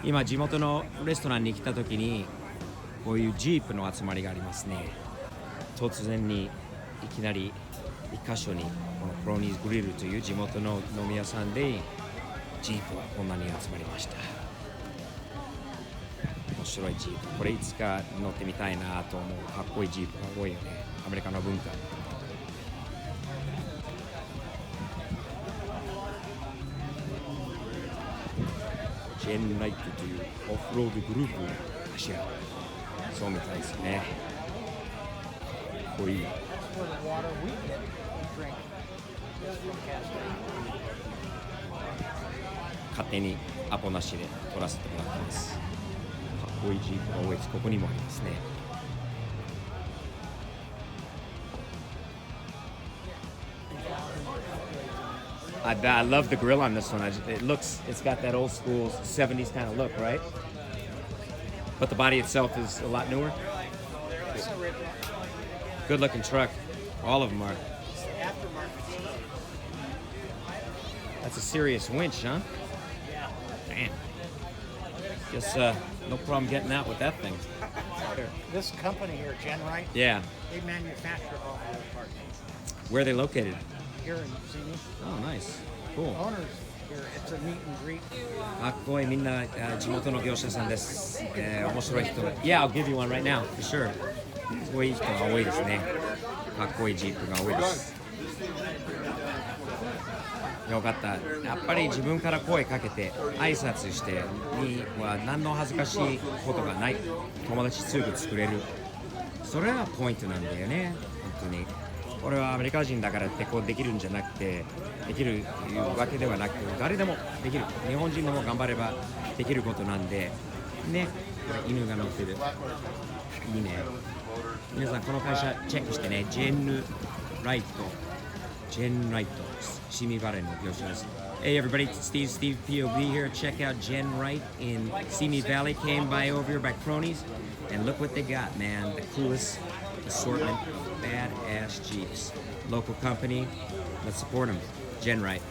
今地元のレストランに来た時にこういうジープの集まりがありますね。突然にいきなり一箇所にこのクロニーズグリルという地元の飲み屋さんでジープがこんなに集まりました。面白いジープ、これいつか乗ってみたいなと思う。かっこいいジープが多いよね、アメリカの文化。ジェンライトというオフロードグループの柱、そうみたいですね。かっこいい。勝手にアポなしで撮らせてもらってます。かっこいいジープが多いです。ここにもありますね。I love the grill on this one. It's got that old school 70s kind of look, right? But the body itself is a lot newer. Good looking truck. All of them are. That's a serious winch, huh? Damn. Guess no problem getting out with that thing. This company here, Genrite, Yeah. they manufacture all the parts. Where are they located? Here in Sydney, Oh, nice. Cool. owners here, it's a meet and greet. かっこいい、みんな地元の業者さんです。面白い人が。Yeah, I'll give you one right now, for sure. すごい人が多いですね。かっこいいジープが多いです。よかった。やっぱり自分から声かけて挨拶してには何の恥ずかしいことがない。友達すぐ作れる。それはポイントなんだよね。本当に。これはアメリカ人だからってこうできるんじゃなくて、できるわけではなく、誰でもできる。日本人でも頑張ればできることなんでね。これ犬が乗ってる。いいね。皆さんこの会社チェックしてね。ジェンライト、ジェンライト、シミバレーの業者です。Hey everybody, it's Steve POV here. Check out Genrite in Simi Valley. Came by over here by Cronies, and look what they got, man. The coolest assortment of badass Jeeps. Local company, let's support them. Genrite.